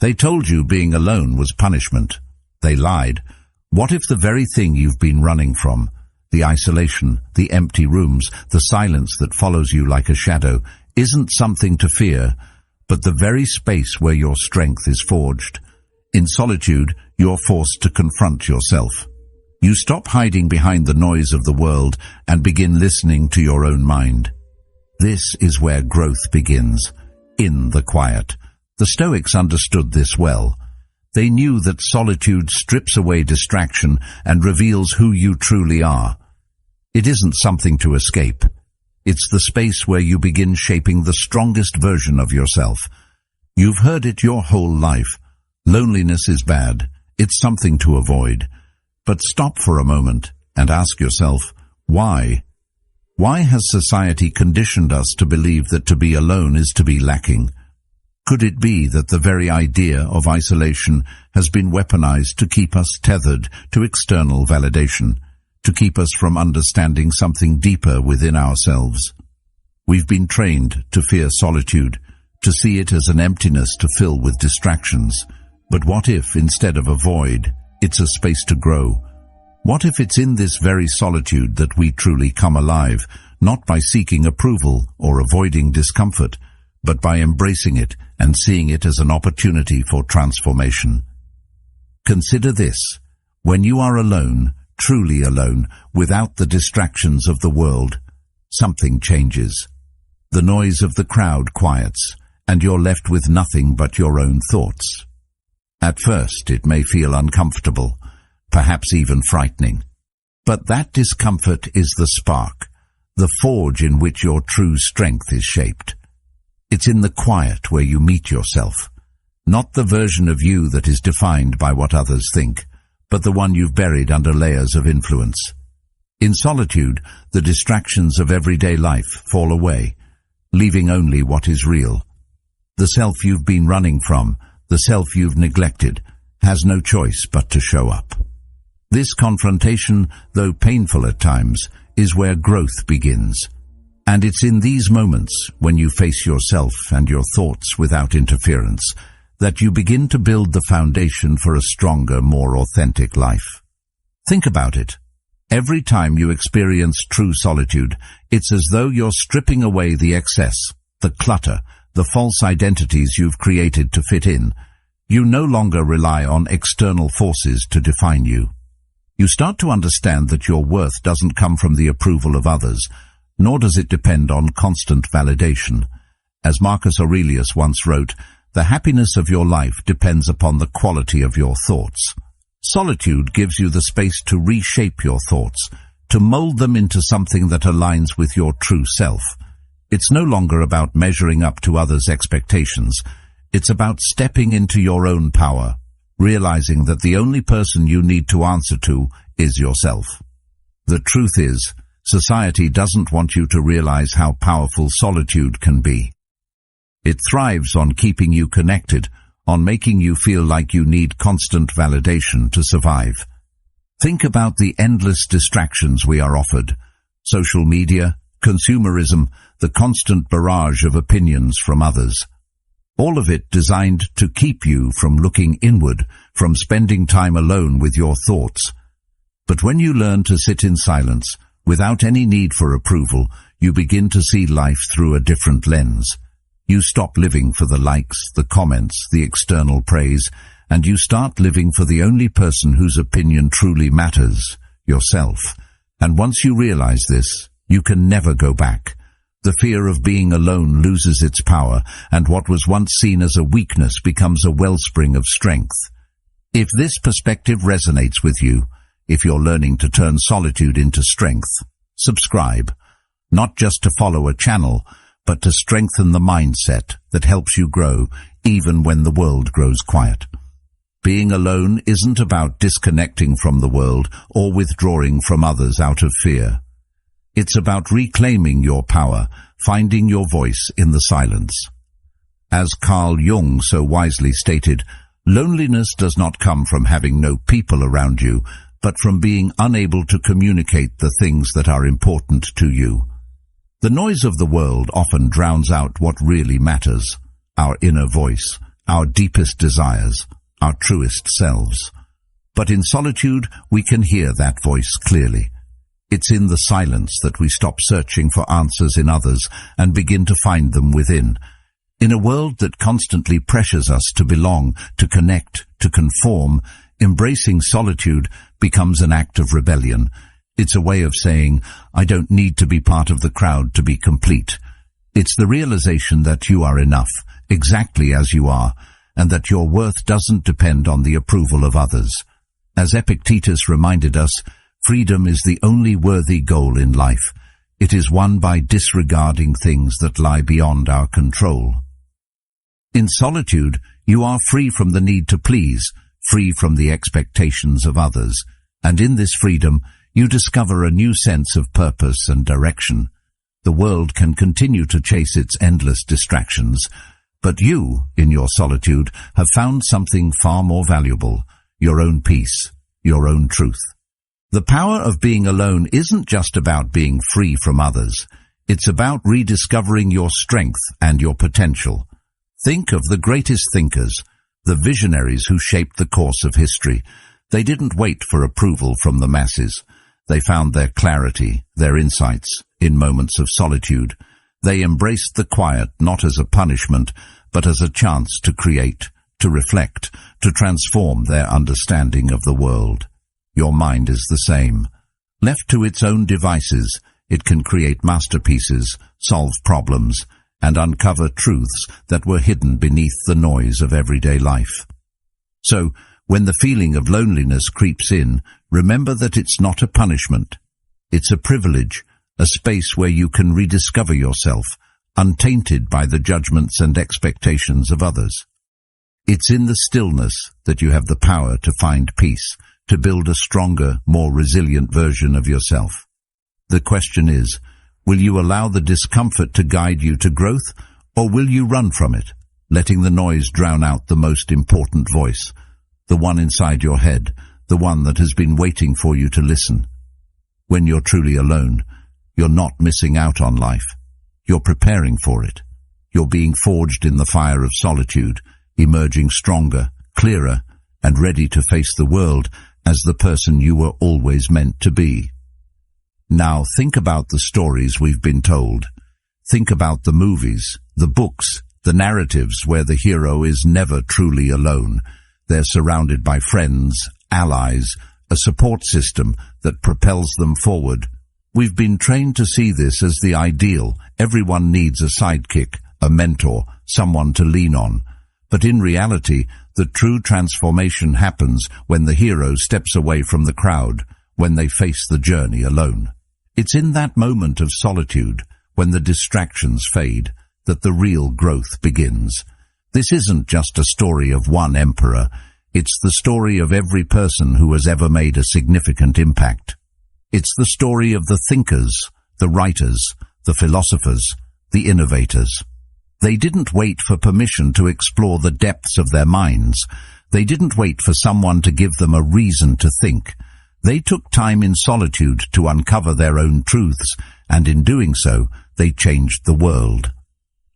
They told you being alone was punishment. They lied. What if the very thing you've been running from, the isolation, the empty rooms, the silence that follows you like a shadow, isn't something to fear, but the very space where your strength is forged? In solitude, you're forced to confront yourself. You stop hiding behind the noise of the world and begin listening to your own mind. This is where growth begins, in the quiet. The Stoics understood this well. They knew that solitude strips away distraction and reveals who you truly are. It isn't something to escape. It's the space where you begin shaping the strongest version of yourself. You've heard it your whole life. Loneliness is bad. It's something to avoid. But stop for a moment and ask yourself, why? Why has society conditioned us to believe that to be alone is to be lacking? Could it be that the very idea of isolation has been weaponized to keep us tethered to external validation, to keep us from understanding something deeper within ourselves? We've been trained to fear solitude, to see it as an emptiness to fill with distractions. But what if, instead of a void, it's a space to grow? What if it's in this very solitude that we truly come alive, not by seeking approval or avoiding discomfort, but by embracing it and seeing it as an opportunity for transformation? Consider this. When you are alone, truly alone, without the distractions of the world, something changes. The noise of the crowd quiets, and you're left with nothing but your own thoughts. At first, it may feel uncomfortable, perhaps even frightening. But that discomfort is the spark, the forge in which your true strength is shaped. It's in the quiet where you meet yourself, not the version of you that is defined by what others think, but the one you've buried under layers of influence. In solitude, the distractions of everyday life fall away, leaving only what is real. The self you've been running from, the self you've neglected, has no choice but to show up. This confrontation, though painful at times, is where growth begins. And it's in these moments, when you face yourself and your thoughts without interference, that you begin to build the foundation for a stronger, more authentic life. Think about it. Every time you experience true solitude, it's as though you're stripping away the excess, the clutter, the false identities you've created to fit in. You no longer rely on external forces to define you. You start to understand that your worth doesn't come from the approval of others, nor does it depend on constant validation. As Marcus Aurelius once wrote, the happiness of your life depends upon the quality of your thoughts. Solitude gives you the space to reshape your thoughts, to mold them into something that aligns with your true self. It's no longer about measuring up to others' expectations. It's about stepping into your own power, realizing that the only person you need to answer to is yourself. The truth is, society doesn't want you to realize how powerful solitude can be. It thrives on keeping you connected, on making you feel like you need constant validation to survive. Think about the endless distractions we are offered: social media, consumerism, the constant barrage of opinions from others. All of it designed to keep you from looking inward, from spending time alone with your thoughts. But when you learn to sit in silence, without any need for approval, you begin to see life through a different lens. You stop living for the likes, the comments, the external praise, and you start living for the only person whose opinion truly matters, yourself. And once you realize this, you can never go back. The fear of being alone loses its power, and what was once seen as a weakness becomes a wellspring of strength. If this perspective resonates with you, if you're learning to turn solitude into strength, subscribe, not just to follow a channel, but to strengthen the mindset that helps you grow even when the world grows quiet. Being alone isn't about disconnecting from the world or withdrawing from others out of fear. It's about reclaiming your power, finding your voice in the silence. As Carl Jung so wisely stated, loneliness does not come from having no people around you, but from being unable to communicate the things that are important to you. The noise of the world often drowns out what really matters, our inner voice, our deepest desires, our truest selves. But in solitude, we can hear that voice clearly. It's in the silence that we stop searching for answers in others and begin to find them within. In a world that constantly pressures us to belong, to connect, to conform, embracing solitude becomes an act of rebellion. It's a way of saying, I don't need to be part of the crowd to be complete. It's the realization that you are enough, exactly as you are, and that your worth doesn't depend on the approval of others. As Epictetus reminded us, freedom is the only worthy goal in life. It is won by disregarding things that lie beyond our control. In solitude, you are free from the need to please, free from the expectations of others, and in this freedom, you discover a new sense of purpose and direction. The world can continue to chase its endless distractions, but you, in your solitude, have found something far more valuable, your own peace, your own truth. The power of being alone isn't just about being free from others. It's about rediscovering your strength and your potential. Think of the greatest thinkers, the visionaries who shaped the course of history. They didn't wait for approval from the masses. They found their clarity, their insights, in moments of solitude. They embraced the quiet not as a punishment, but as a chance to create, to reflect, to transform their understanding of the world. Your mind is the same. Left to its own devices, it can create masterpieces, solve problems, and uncover truths that were hidden beneath the noise of everyday life. So, when the feeling of loneliness creeps in, remember that it's not a punishment. It's a privilege, a space where you can rediscover yourself, untainted by the judgments and expectations of others. It's in the stillness that you have the power to find peace, to build a stronger, more resilient version of yourself. The question is, will you allow the discomfort to guide you to growth, or will you run from it, letting the noise drown out the most important voice, the one inside your head, the one that has been waiting for you to listen? When you're truly alone, you're not missing out on life. You're preparing for it. You're being forged in the fire of solitude, emerging stronger, clearer, and ready to face the world as the person you were always meant to be. Now think about the stories we've been told. Think about the movies, the books, the narratives where the hero is never truly alone. They're surrounded by friends, allies, a support system that propels them forward. We've been trained to see this as the ideal. Everyone needs a sidekick, a mentor, someone to lean on. But in reality, the true transformation happens when the hero steps away from the crowd, when they face the journey alone. It's in that moment of solitude, when the distractions fade, that the real growth begins. This isn't just a story of one emperor. It's the story of every person who has ever made a significant impact. It's the story of the thinkers, the writers, the philosophers, the innovators. They didn't wait for permission to explore the depths of their minds. They didn't wait for someone to give them a reason to think. They took time in solitude to uncover their own truths, and in doing so, they changed the world.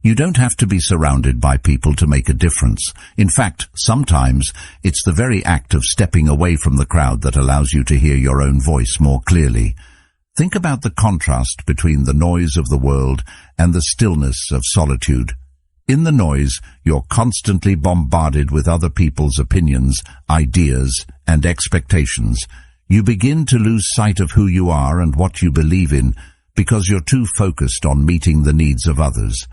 You don't have to be surrounded by people to make a difference. In fact, sometimes it's the very act of stepping away from the crowd that allows you to hear your own voice more clearly. Think about the contrast between the noise of the world and the stillness of solitude. In the noise, you're constantly bombarded with other people's opinions, ideas, and expectations. You begin to lose sight of who you are and what you believe in because you're too focused on meeting the needs of others.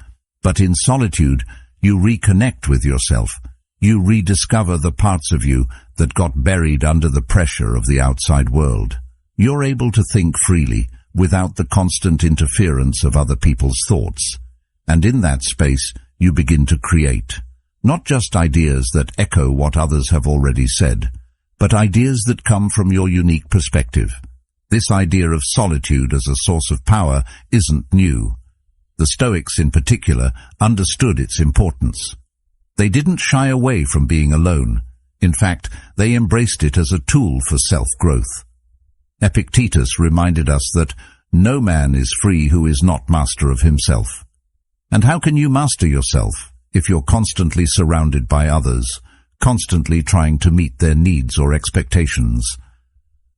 But in solitude, you reconnect with yourself. You rediscover the parts of you that got buried under the pressure of the outside world. You're able to think freely, without the constant interference of other people's thoughts. And in that space, you begin to create. Not just ideas that echo what others have already said, but ideas that come from your unique perspective. This idea of solitude as a source of power isn't new. The Stoics in particular understood its importance. They didn't shy away from being alone. In fact, they embraced it as a tool for self-growth. Epictetus reminded us that no man is free who is not master of himself. And how can you master yourself? if you're constantly surrounded by others, constantly trying to meet their needs or expectations.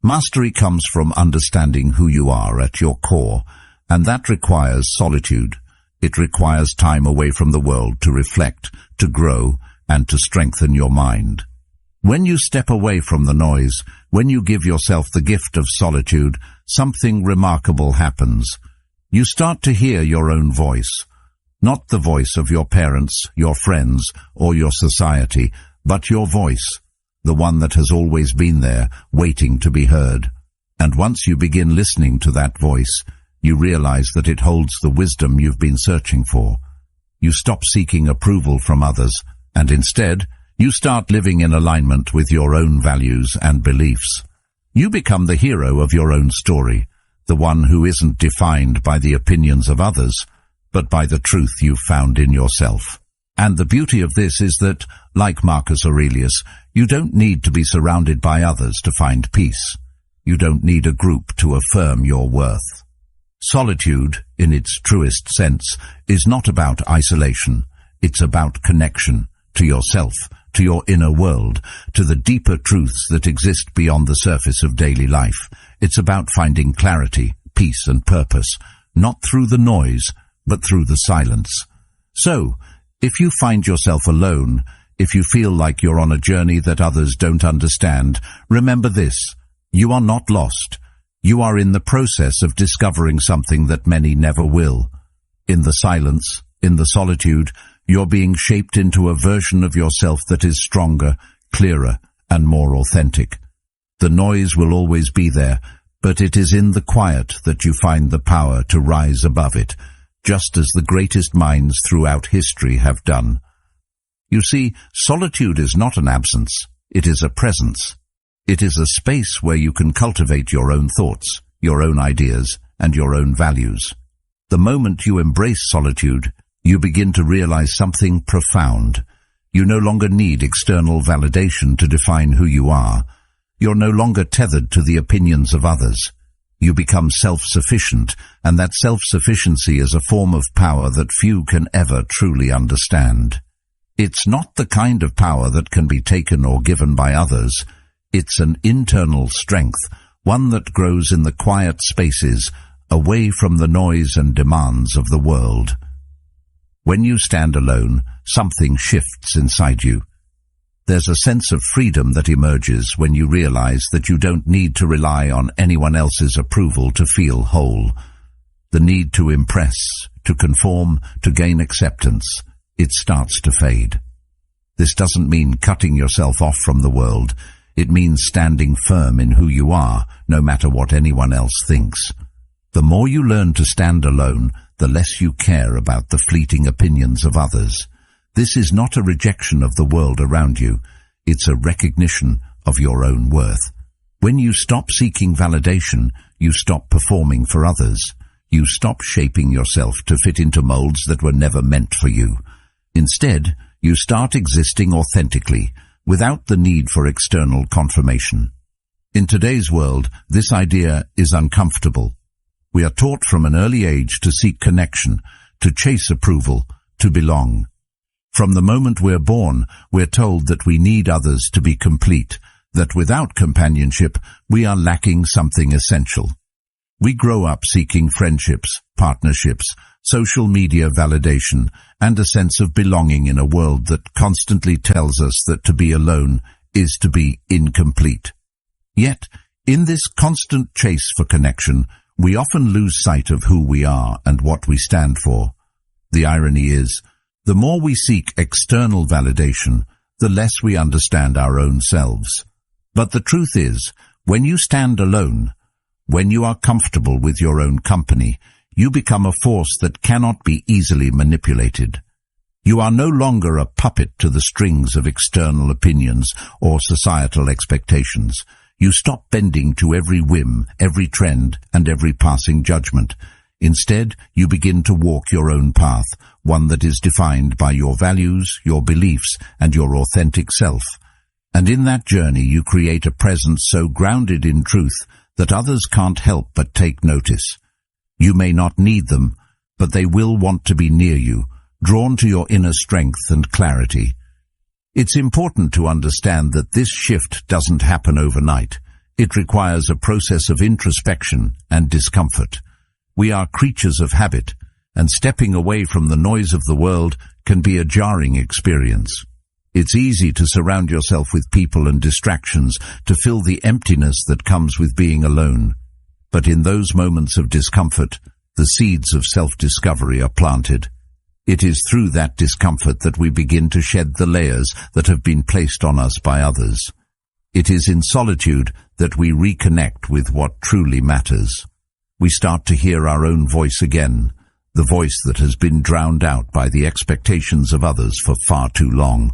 Mastery comes from understanding who you are at your core, and that requires solitude. It requires time away from the world to reflect, to grow, and to strengthen your mind. When you step away from the noise, when you give yourself the gift of solitude, something remarkable happens. You start to hear your own voice. Not the voice of your parents, your friends, or your society, but your voice, the one that has always been there, waiting to be heard. And once you begin listening to that voice, you realize that it holds the wisdom you've been searching for. You stop seeking approval from others, and instead, you start living in alignment with your own values and beliefs. You become the hero of your own story, the one who isn't defined by the opinions of others, but by the truth you've found in yourself. And the beauty of this is that, like Marcus Aurelius, you don't need to be surrounded by others to find peace. You don't need a group to affirm your worth. Solitude, in its truest sense, is not about isolation. It's about connection to yourself, to your inner world, to the deeper truths that exist beyond the surface of daily life. It's about finding clarity, peace, and purpose, not through the noise, but through the silence. So, if you find yourself alone, if you feel like you're on a journey that others don't understand, remember this: you are not lost. You are in the process of discovering something that many never will. In the silence, in the solitude, you're being shaped into a version of yourself that is stronger, clearer, and more authentic. The noise will always be there, but it is in the quiet that you find the power to rise above it, just as the greatest minds throughout history have done. You see, solitude is not an absence, it is a presence. It is a space where you can cultivate your own thoughts, your own ideas, and your own values. The moment you embrace solitude, you begin to realize something profound. You no longer need external validation to define who you are. You're no longer tethered to the opinions of others. You become self-sufficient, and that self-sufficiency is a form of power that few can ever truly understand. It's not the kind of power that can be taken or given by others. It's an internal strength, one that grows in the quiet spaces, away from the noise and demands of the world. When you stand alone, something shifts inside you. There's a sense of freedom that emerges when you realize that you don't need to rely on anyone else's approval to feel whole. The need to impress, to conform, to gain acceptance, it starts to fade. This doesn't mean cutting yourself off from the world. It means standing firm in who you are, no matter what anyone else thinks. The more you learn to stand alone, the less you care about the fleeting opinions of others. This is not a rejection of the world around you. It's a recognition of your own worth. When you stop seeking validation, you stop performing for others. You stop shaping yourself to fit into molds that were never meant for you. Instead, you start existing authentically, without the need for external confirmation. In today's world, this idea is uncomfortable. We are taught from an early age to seek connection, to chase approval, to belong. From the moment we're born, we're told that we need others to be complete, that without companionship, we are lacking something essential. We grow up seeking friendships, partnerships, social media validation, and a sense of belonging in a world that constantly tells us that to be alone is to be incomplete. Yet, in this constant chase for connection, we often lose sight of who we are and what we stand for. The irony is, the more we seek external validation, the less we understand our own selves. But the truth is, when you stand alone, when you are comfortable with your own company, you become a force that cannot be easily manipulated. You are no longer a puppet to the strings of external opinions or societal expectations. You stop bending to every whim, every trend, and every passing judgment. Instead, you begin to walk your own path, one that is defined by your values, your beliefs, and your authentic self. And in that journey you create a presence so grounded in truth that others can't help but take notice. You may not need them, but they will want to be near you, drawn to your inner strength and clarity. It's important to understand that this shift doesn't happen overnight. It requires a process of introspection and discomfort. We are creatures of habit, and stepping away from the noise of the world can be a jarring experience. It's easy to surround yourself with people and distractions to fill the emptiness that comes with being alone. But in those moments of discomfort, the seeds of self-discovery are planted. It is through that discomfort that we begin to shed the layers that have been placed on us by others. It is in solitude that we reconnect with what truly matters. We start to hear our own voice again, the voice that has been drowned out by the expectations of others for far too long.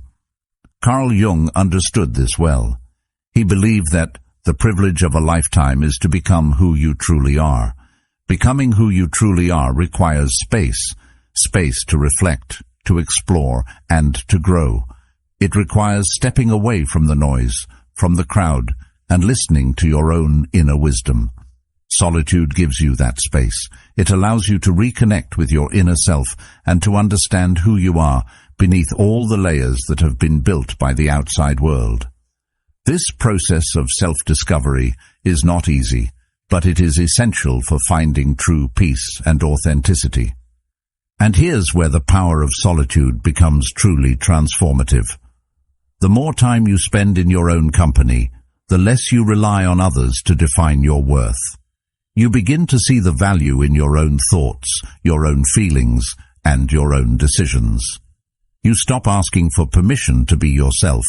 Carl Jung understood this well. He believed that the privilege of a lifetime is to become who you truly are. Becoming who you truly are requires space to reflect, to explore, and to grow. It requires stepping away from the noise, from the crowd, and listening to your own inner wisdom. Solitude gives you that space. It allows you to reconnect with your inner self and to understand who you are beneath all the layers that have been built by the outside world. This process of self-discovery is not easy, but it is essential for finding true peace and authenticity. And here's where the power of solitude becomes truly transformative. The more time you spend in your own company, the less you rely on others to define your worth. You begin to see the value in your own thoughts, your own feelings, and your own decisions. You stop asking for permission to be yourself,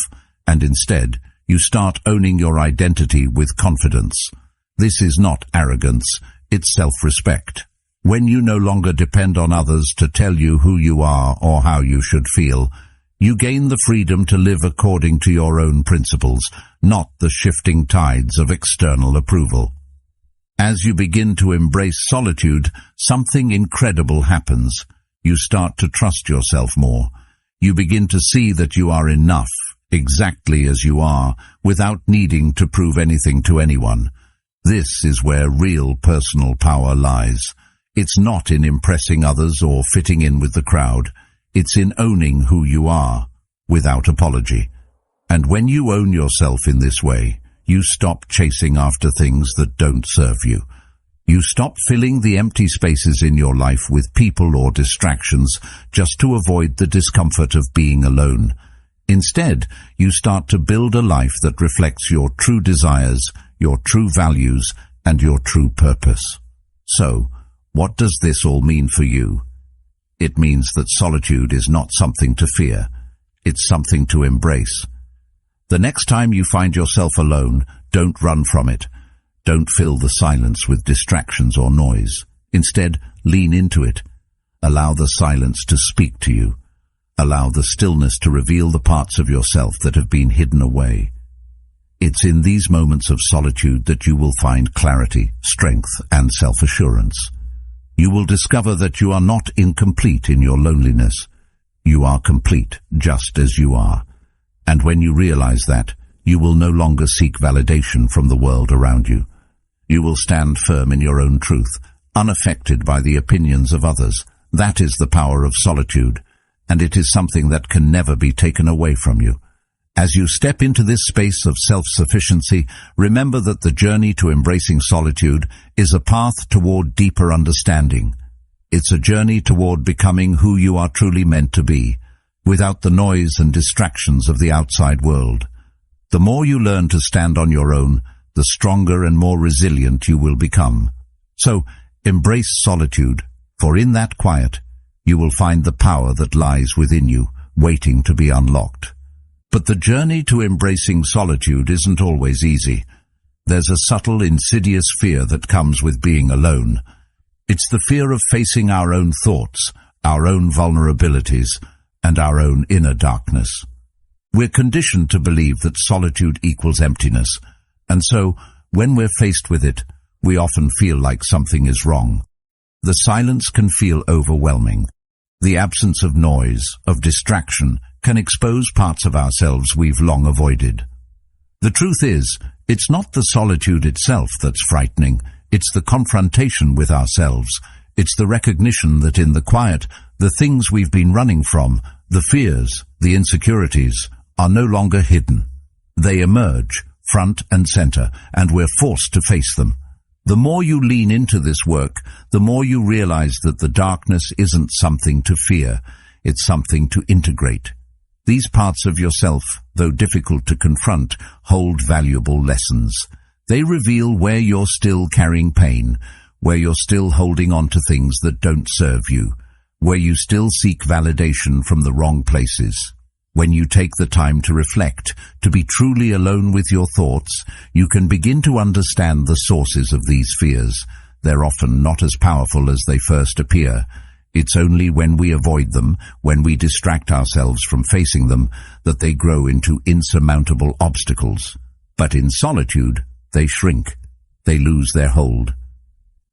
and instead, you start owning your identity with confidence. This is not arrogance, it's self-respect. When you no longer depend on others to tell you who you are or how you should feel, you gain the freedom to live according to your own principles, not the shifting tides of external approval. As you begin to embrace solitude, something incredible happens. You start to trust yourself more. You begin to see that you are enough, exactly as you are, without needing to prove anything to anyone. This is where real personal power lies. It's not in impressing others or fitting in with the crowd. It's in owning who you are, without apology. And when you own yourself in this way, you stop chasing after things that don't serve you. You stop filling the empty spaces in your life with people or distractions just to avoid the discomfort of being alone. Instead, you start to build a life that reflects your true desires, your true values, and your true purpose. So, what does this all mean for you? It means that solitude is not something to fear. It's something to embrace. The next time you find yourself alone, don't run from it. Don't fill the silence with distractions or noise. Instead, lean into it. Allow the silence to speak to you. Allow the stillness to reveal the parts of yourself that have been hidden away. It's in these moments of solitude that you will find clarity, strength, and self-assurance. You will discover that you are not incomplete in your loneliness. You are complete just as you are. And when you realize that, you will no longer seek validation from the world around you. You will stand firm in your own truth, unaffected by the opinions of others. That is the power of solitude, and it is something that can never be taken away from you. As you step into this space of self-sufficiency, remember that the journey to embracing solitude is a path toward deeper understanding. It's a journey toward becoming who you are truly meant to be, without the noise and distractions of the outside world. The more you learn to stand on your own, the stronger and more resilient you will become. So, embrace solitude, for in that quiet, you will find the power that lies within you, waiting to be unlocked. But the journey to embracing solitude isn't always easy. There's a subtle, insidious fear that comes with being alone. It's the fear of facing our own thoughts, our own vulnerabilities, and our own inner darkness. We're conditioned to believe that solitude equals emptiness, and so, when we're faced with it, we often feel like something is wrong. The silence can feel overwhelming. The absence of noise, of distraction, can expose parts of ourselves we've long avoided. The truth is, it's not the solitude itself that's frightening, it's the confrontation with ourselves. It's the recognition that in the quiet, The things we've been running from, the fears, the insecurities, are no longer hidden. They emerge, front and center, and we're forced to face them. The more you lean into this work, the more you realize that the darkness isn't something to fear, it's something to integrate. These parts of yourself, though difficult to confront, hold valuable lessons. They reveal where you're still carrying pain, where you're still holding on to things that don't serve you, where you still seek validation from the wrong places. When you take the time to reflect, to be truly alone with your thoughts, you can begin to understand the sources of these fears. They're often not as powerful as they first appear. It's only when we avoid them, when we distract ourselves from facing them, that they grow into insurmountable obstacles. But in solitude, they shrink. They lose their hold.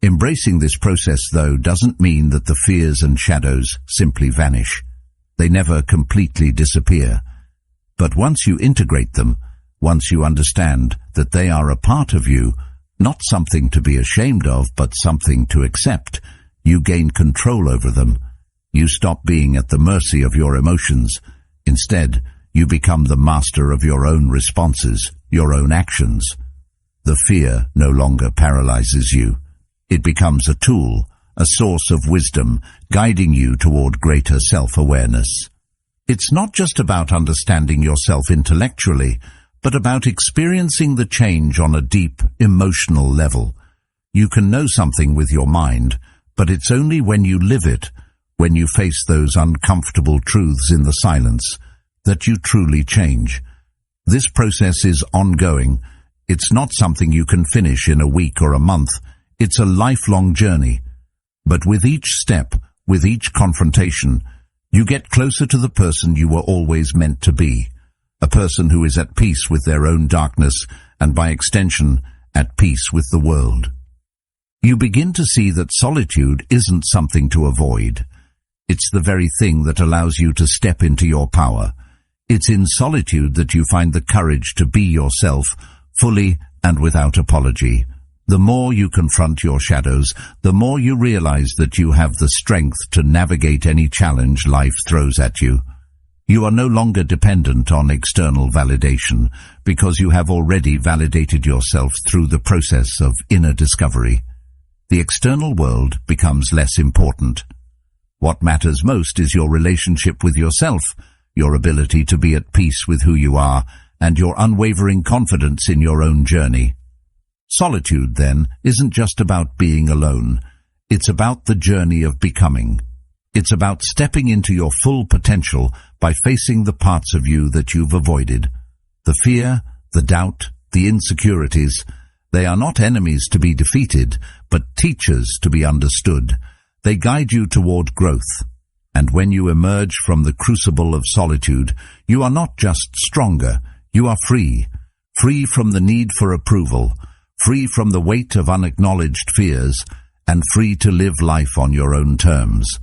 Embracing this process, though, doesn't mean that the fears and shadows simply vanish. They never completely disappear. But once you integrate them, once you understand that they are a part of you, not something to be ashamed of, but something to accept, you gain control over them. You stop being at the mercy of your emotions. Instead, you become the master of your own responses, your own actions. The fear no longer paralyzes you. It becomes a tool, a source of wisdom, guiding you toward greater self-awareness. It's not just about understanding yourself intellectually, but about experiencing the change on a deep, emotional level. You can know something with your mind, but it's only when you live it, when you face those uncomfortable truths in the silence, that you truly change. This process is ongoing. It's not something you can finish in a week or a month. It's a lifelong journey. But with each step, with each confrontation, you get closer to the person you were always meant to be, a person who is at peace with their own darkness and, by extension, at peace with the world. You begin to see that solitude isn't something to avoid. It's the very thing that allows you to step into your power. It's in solitude that you find the courage to be yourself, fully and without apology. The more you confront your shadows, the more you realize that you have the strength to navigate any challenge life throws at you. You are no longer dependent on external validation, because you have already validated yourself through the process of inner discovery. The external world becomes less important. What matters most is your relationship with yourself, your ability to be at peace with who you are, and your unwavering confidence in your own journey. Solitude, then, isn't just about being alone. It's about the journey of becoming. It's about stepping into your full potential by facing the parts of you that you've avoided. The fear, the doubt, the insecurities, they are not enemies to be defeated, but teachers to be understood. They guide you toward growth. And when you emerge from the crucible of solitude, you are not just stronger, you are free. Free from the need for approval, free from the weight of unacknowledged fears, and free to live life on your own terms.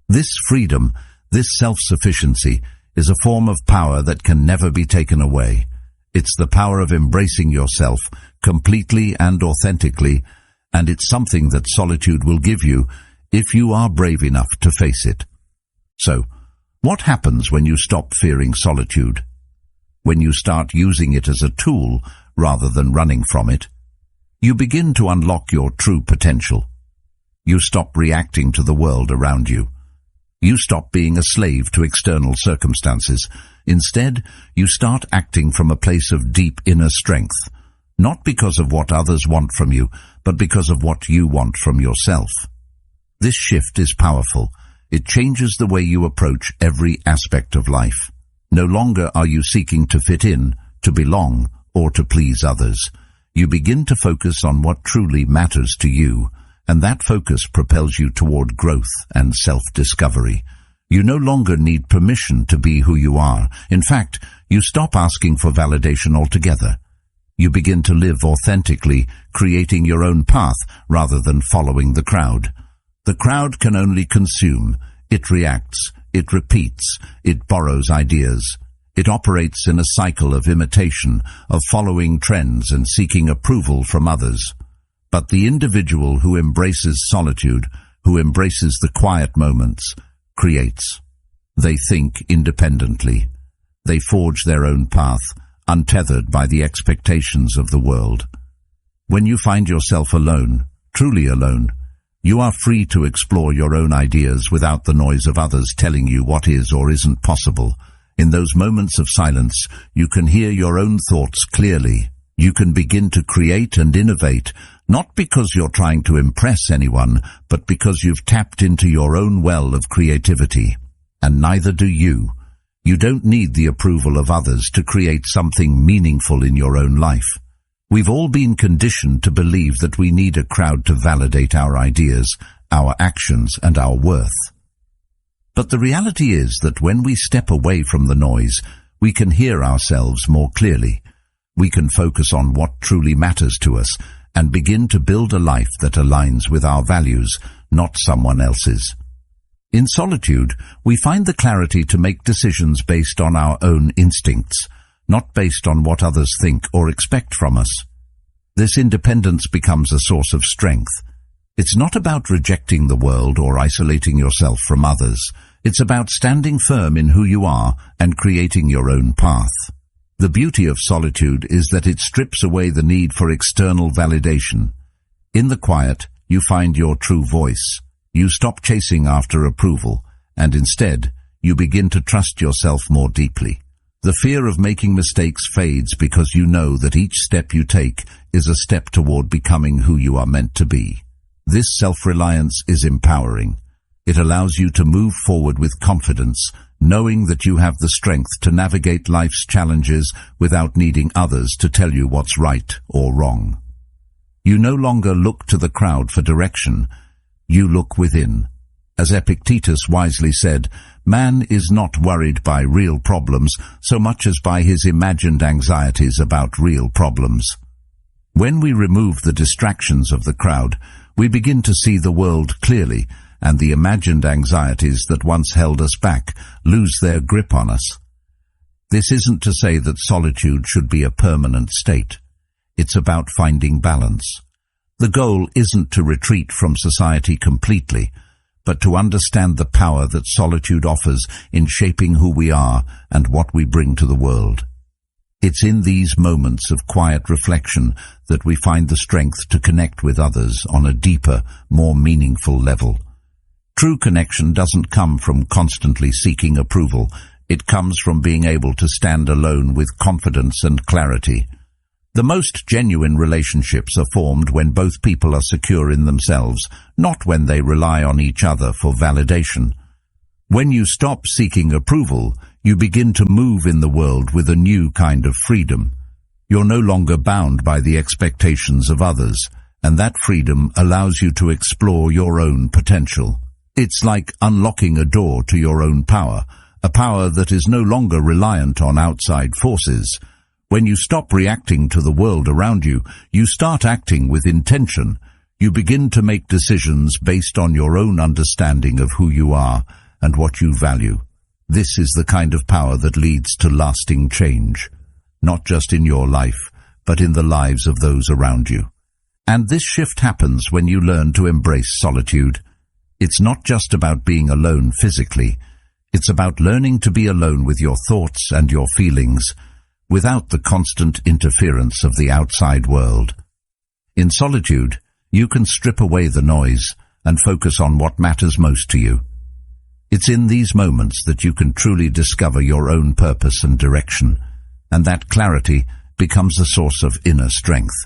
This freedom, this self-sufficiency, is a form of power that can never be taken away. It's the power of embracing yourself completely and authentically, and it's something that solitude will give you if you are brave enough to face it. So, what happens when you stop fearing solitude? When you start using it as a tool rather than running from it, you begin to unlock your true potential. You stop reacting to the world around you. You stop being a slave to external circumstances. Instead, you start acting from a place of deep inner strength, not because of what others want from you, but because of what you want from yourself. This shift is powerful. It changes the way you approach every aspect of life. No longer are you seeking to fit in, to belong, or to please others. You begin to focus on what truly matters to you, and that focus propels you toward growth and self-discovery. You no longer need permission to be who you are. In fact, you stop asking for validation altogether. You begin to live authentically, creating your own path rather than following the crowd. The crowd can only consume. It reacts, it repeats, it borrows ideas. It operates in a cycle of imitation, of following trends and seeking approval from others. But the individual who embraces solitude, who embraces the quiet moments, creates. They think independently. They forge their own path, untethered by the expectations of the world. When you find yourself alone, truly alone, you are free to explore your own ideas without the noise of others telling you what is or isn't possible. In those moments of silence, you can hear your own thoughts clearly. You can begin to create and innovate, not because you're trying to impress anyone, but because you've tapped into your own well of creativity. And neither do you. You don't need the approval of others to create something meaningful in your own life. We've all been conditioned to believe that we need a crowd to validate our ideas, our actions, and our worth. But the reality is that when we step away from the noise, we can hear ourselves more clearly. We can focus on what truly matters to us and begin to build a life that aligns with our values, not someone else's. In solitude, we find the clarity to make decisions based on our own instincts, not based on what others think or expect from us. This independence becomes a source of strength. It's not about rejecting the world or isolating yourself from others. It's about standing firm in who you are and creating your own path. The beauty of solitude is that it strips away the need for external validation. In the quiet, you find your true voice. You stop chasing after approval, and instead, you begin to trust yourself more deeply. The fear of making mistakes fades because you know that each step you take is a step toward becoming who you are meant to be. This self-reliance is empowering. It allows you to move forward with confidence, knowing that you have the strength to navigate life's challenges without needing others to tell you what's right or wrong. You no longer look to the crowd for direction. You look within. As Epictetus wisely said, man is not worried by real problems so much as by his imagined anxieties about real problems. When we remove the distractions of the crowd, we begin to see the world clearly, and the imagined anxieties that once held us back lose their grip on us. This isn't to say that solitude should be a permanent state. It's about finding balance. The goal isn't to retreat from society completely, but to understand the power that solitude offers in shaping who we are and what we bring to the world. It's in these moments of quiet reflection that we find the strength to connect with others on a deeper, more meaningful level. True connection doesn't come from constantly seeking approval. It comes from being able to stand alone with confidence and clarity. The most genuine relationships are formed when both people are secure in themselves, not when they rely on each other for validation. When you stop seeking approval, you begin to move in the world with a new kind of freedom. You're no longer bound by the expectations of others, and that freedom allows you to explore your own potential. It's like unlocking a door to your own power, a power that is no longer reliant on outside forces. When you stop reacting to the world around you, you start acting with intention. You begin to make decisions based on your own understanding of who you are and what you value. This is the kind of power that leads to lasting change, not just in your life, but in the lives of those around you. And this shift happens when you learn to embrace solitude. It's not just about being alone physically. It's about learning to be alone with your thoughts and your feelings, without the constant interference of the outside world. In solitude, you can strip away the noise and focus on what matters most to you. It's in these moments that you can truly discover your own purpose and direction, and that clarity becomes a source of inner strength.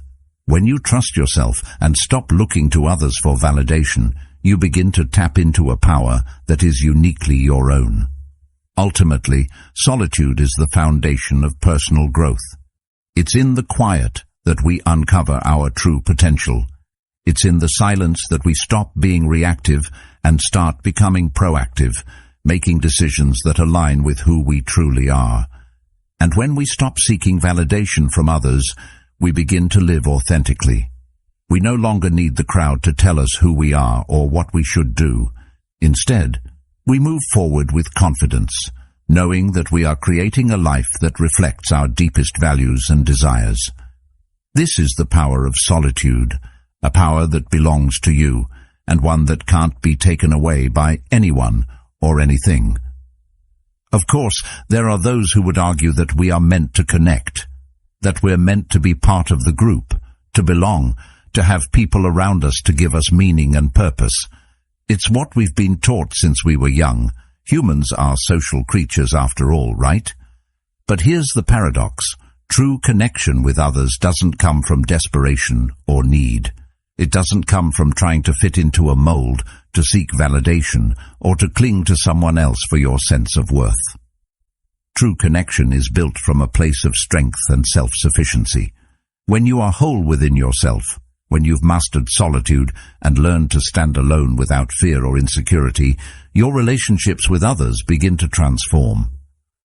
When you trust yourself and stop looking to others for validation, you begin to tap into a power that is uniquely your own. Ultimately, solitude is the foundation of personal growth. It's in the quiet that we uncover our true potential. It's in the silence that we stop being reactive and start becoming proactive, making decisions that align with who we truly are. And when we stop seeking validation from others, we begin to live authentically. We no longer need the crowd to tell us who we are or what we should do. Instead, we move forward with confidence, knowing that we are creating a life that reflects our deepest values and desires. This is the power of solitude, a power that belongs to you, and one that can't be taken away by anyone or anything. Of course, there are those who would argue that we are meant to connect, that we're meant to be part of the group, to belong, to have people around us to give us meaning and purpose. It's what we've been taught since we were young. Humans are social creatures after all, right? But here's the paradox. True connection with others doesn't come from desperation or need. It doesn't come from trying to fit into a mold, to seek validation, or to cling to someone else for your sense of worth. True connection is built from a place of strength and self-sufficiency. When you are whole within yourself, when you've mastered solitude and learned to stand alone without fear or insecurity, your relationships with others begin to transform.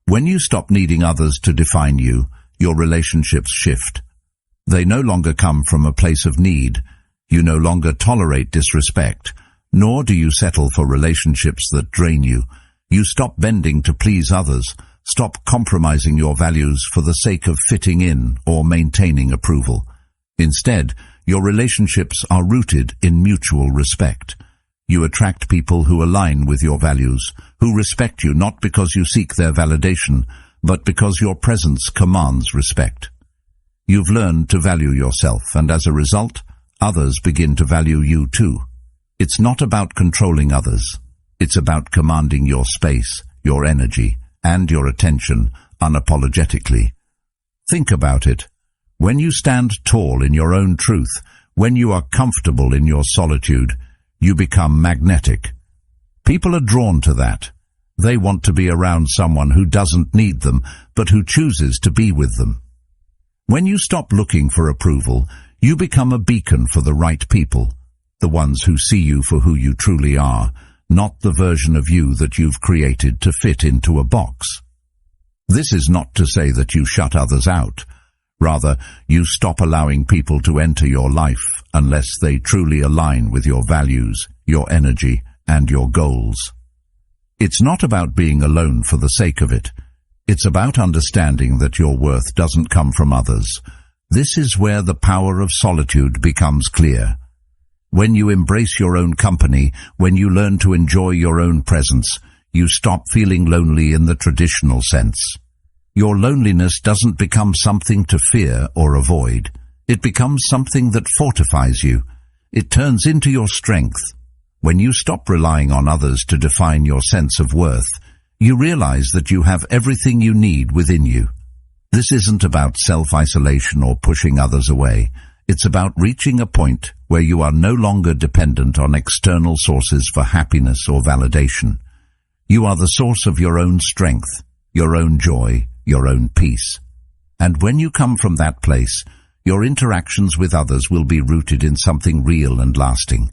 When you stop needing others to define you, your relationships shift. They no longer come from a place of need. You no longer tolerate disrespect, nor do you settle for relationships that drain you. You stop bending to please others, stop compromising your values for the sake of fitting in or maintaining approval. Instead, your relationships are rooted in mutual respect. You attract people who align with your values, who respect you not because you seek their validation, but because your presence commands respect. You've learned to value yourself, and as a result, others begin to value you too. It's not about controlling others. It's about commanding your space, your energy, and your attention unapologetically. Think about it. When you stand tall in your own truth, when you are comfortable in your solitude, you become magnetic. People are drawn to that. They want to be around someone who doesn't need them, but who chooses to be with them. When you stop looking for approval, you become a beacon for the right people, the ones who see you for who you truly are, not the version of you that you've created to fit into a box. This is not to say that you shut others out. Rather, you stop allowing people to enter your life unless they truly align with your values, your energy, and your goals. It's not about being alone for the sake of it. It's about understanding that your worth doesn't come from others. This is where the power of solitude becomes clear. When you embrace your own company, when you learn to enjoy your own presence, you stop feeling lonely in the traditional sense. Your loneliness doesn't become something to fear or avoid. It becomes something that fortifies you. It turns into your strength. When you stop relying on others to define your sense of worth, you realize that you have everything you need within you. This isn't about self-isolation or pushing others away. It's about reaching a point where you are no longer dependent on external sources for happiness or validation. You are the source of your own strength, your own joy, your own peace. And when you come from that place, your interactions with others will be rooted in something real and lasting.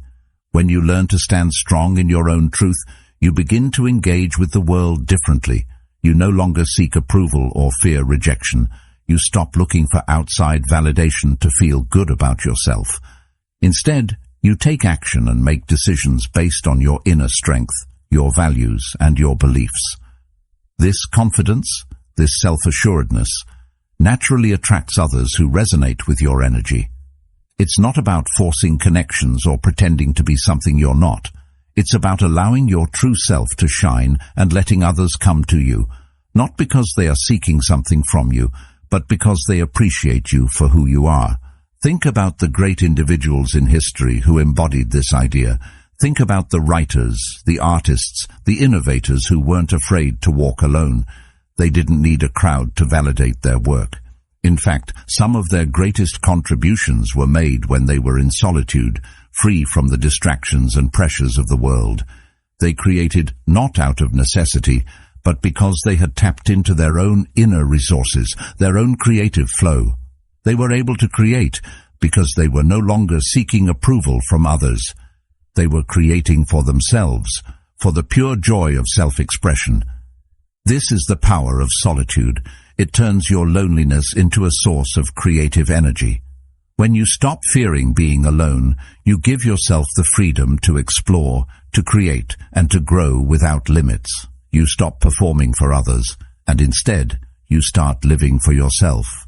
When you learn to stand strong in your own truth, you begin to engage with the world differently. You no longer seek approval or fear rejection. You stop looking for outside validation to feel good about yourself. Instead, you take action and make decisions based on your inner strength, your values, and your beliefs. This confidence, this self-assuredness, naturally attracts others who resonate with your energy. It's not about forcing connections or pretending to be something you're not. It's about allowing your true self to shine and letting others come to you, not because they are seeking something from you, but because they appreciate you for who you are. Think about the great individuals in history who embodied this idea. Think about the writers, the artists, the innovators who weren't afraid to walk alone. They didn't need a crowd to validate their work. In fact, some of their greatest contributions were made when they were in solitude, free from the distractions and pressures of the world. They created not out of necessity, but because they had tapped into their own inner resources, their own creative flow. They were able to create because they were no longer seeking approval from others. They were creating for themselves, for the pure joy of self-expression. This is the power of solitude. It turns your loneliness into a source of creative energy. When you stop fearing being alone, you give yourself the freedom to explore, to create, and to grow without limits. You stop performing for others, and instead, you start living for yourself.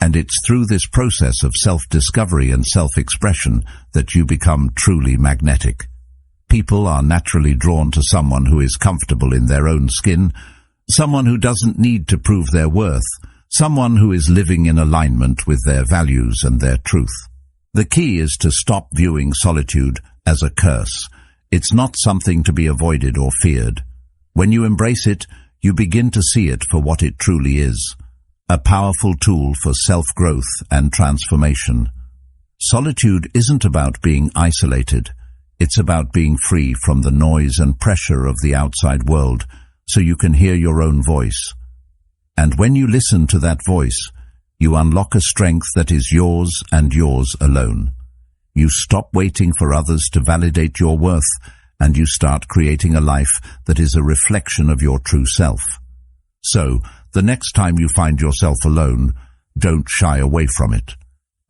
And it's through this process of self-discovery and self-expression that you become truly magnetic. People are naturally drawn to someone who is comfortable in their own skin, someone who doesn't need to prove their worth, someone who is living in alignment with their values and their truth. The key is to stop viewing solitude as a curse. It's not something to be avoided or feared. When you embrace it, you begin to see it for what it truly is, a powerful tool for self-growth and transformation. Solitude isn't about being isolated. It's about being free from the noise and pressure of the outside world so you can hear your own voice. And when you listen to that voice, you unlock a strength that is yours and yours alone. You stop waiting for others to validate your worth, and you start creating a life that is a reflection of your true self. So, the next time you find yourself alone, don't shy away from it.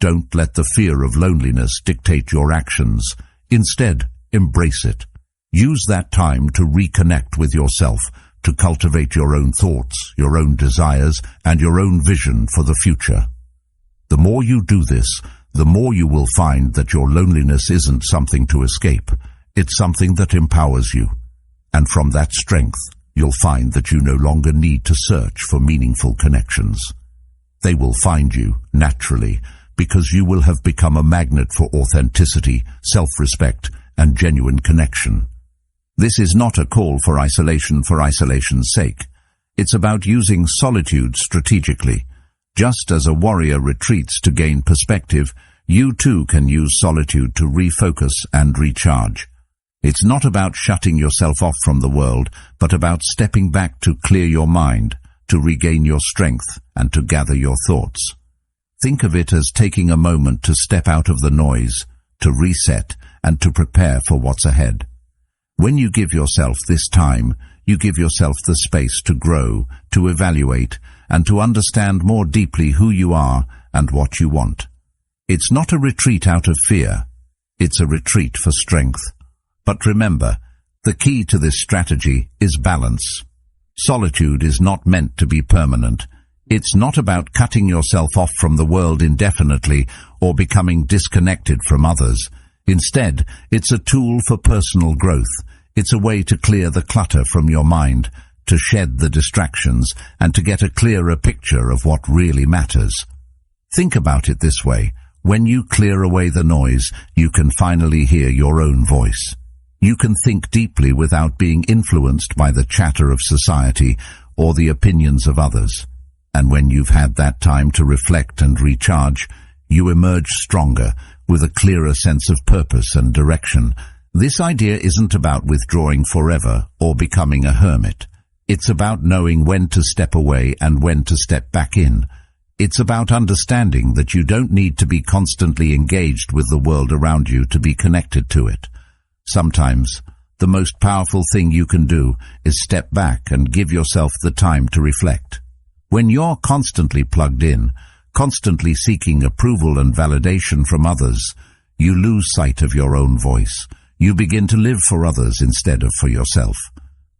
Don't let the fear of loneliness dictate your actions. Instead, embrace it. Use that time to reconnect with yourself, to cultivate your own thoughts, your own desires, and your own vision for the future. The more you do this, the more you will find that your loneliness isn't something to escape. It's something that empowers you. And from that strength, you'll find that you no longer need to search for meaningful connections. They will find you naturally, because you will have become a magnet for authenticity, self-respect, and genuine connection. This is not a call for isolation's sake. It's about using solitude strategically. Just as a warrior retreats to gain perspective, you too can use solitude to refocus and recharge. It's not about shutting yourself off from the world, but about stepping back to clear your mind, to regain your strength, and to gather your thoughts. Think of it as taking a moment to step out of the noise, to reset, and to prepare for what's ahead. When you give yourself this time, you give yourself the space to grow, to evaluate, and to understand more deeply who you are and what you want. It's not a retreat out of fear. It's a retreat for strength. But remember, the key to this strategy is balance. Solitude is not meant to be permanent. It's not about cutting yourself off from the world indefinitely or becoming disconnected from others. Instead, it's a tool for personal growth. It's a way to clear the clutter from your mind, to shed the distractions, and to get a clearer picture of what really matters. Think about it this way. When you clear away the noise, you can finally hear your own voice. You can think deeply without being influenced by the chatter of society or the opinions of others. And when you've had that time to reflect and recharge, you emerge stronger, with a clearer sense of purpose and direction. This idea isn't about withdrawing forever or becoming a hermit. It's about knowing when to step away and when to step back in. It's about understanding that you don't need to be constantly engaged with the world around you to be connected to it. Sometimes, the most powerful thing you can do is step back and give yourself the time to reflect. When you're constantly plugged in, constantly seeking approval and validation from others, you lose sight of your own voice. You begin to live for others instead of for yourself.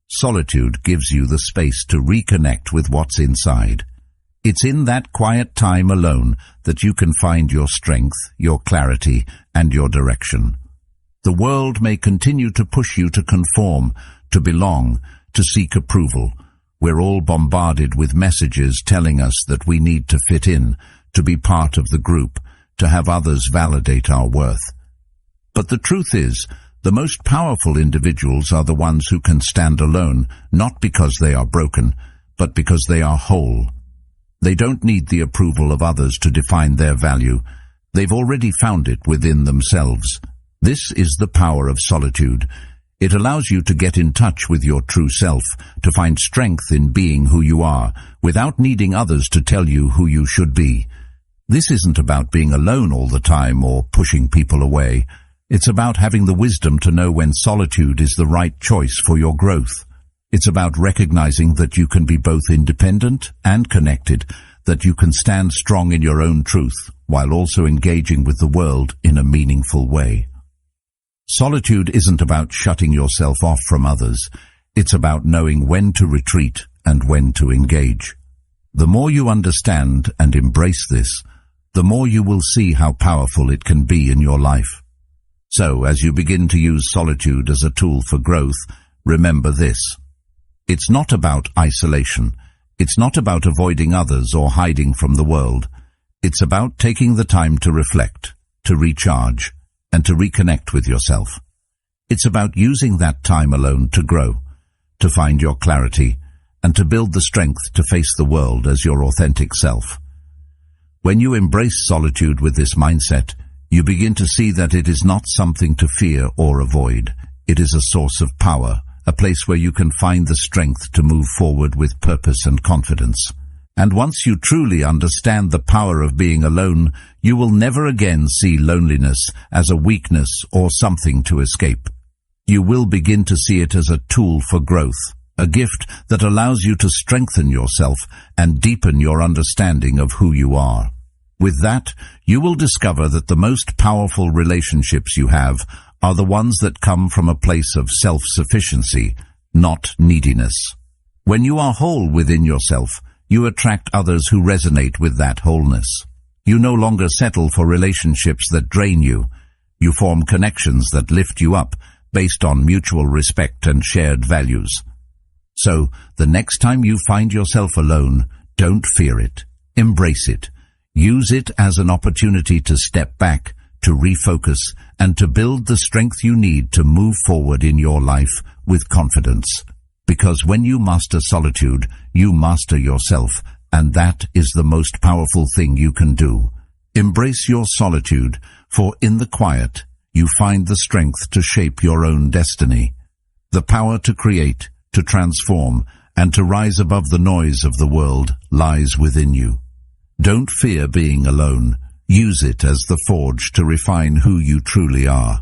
Solitude gives you the space to reconnect with what's inside. It's in that quiet time alone that you can find your strength, your clarity, and your direction. The world may continue to push you to conform, to belong, to seek approval. We're all bombarded with messages telling us that we need to fit in, to be part of the group, to have others validate our worth. But the truth is, the most powerful individuals are the ones who can stand alone, not because they are broken, but because they are whole. They don't need the approval of others to define their value. They've already found it within themselves. This is the power of solitude. It allows you to get in touch with your true self, to find strength in being who you are, without needing others to tell you who you should be. This isn't about being alone all the time or pushing people away. It's about having the wisdom to know when solitude is the right choice for your growth. It's about recognizing that you can be both independent and connected, that you can stand strong in your own truth, while also engaging with the world in a meaningful way. Solitude isn't about shutting yourself off from others. It's about knowing when to retreat and when to engage. The more you understand and embrace this, the more you will see how powerful it can be in your life. So, as you begin to use solitude as a tool for growth, remember this. It's not about isolation. It's not about avoiding others or hiding from the world. It's about taking the time to reflect, to recharge, and to reconnect with yourself. It's about using that time alone to grow, to find your clarity, and to build the strength to face the world as your authentic self. When you embrace solitude with this mindset, you begin to see that it is not something to fear or avoid. It is a source of power, a place where you can find the strength to move forward with purpose and confidence. And once you truly understand the power of being alone, you will never again see loneliness as a weakness or something to escape. You will begin to see it as a tool for growth, a gift that allows you to strengthen yourself and deepen your understanding of who you are. With that, you will discover that the most powerful relationships you have are the ones that come from a place of self-sufficiency, not neediness. When you are whole within yourself, you attract others who resonate with that wholeness. You no longer settle for relationships that drain you. You form connections that lift you up based on mutual respect and shared values. So, the next time you find yourself alone, don't fear it. Embrace it. Use it as an opportunity to step back, to refocus, and to build the strength you need to move forward in your life with confidence. Because when you master solitude, you master yourself, and that is the most powerful thing you can do. Embrace your solitude, for in the quiet, you find the strength to shape your own destiny. The power to create, to transform, and to rise above the noise of the world lies within you. Don't fear being alone. Use it as the forge to refine who you truly are.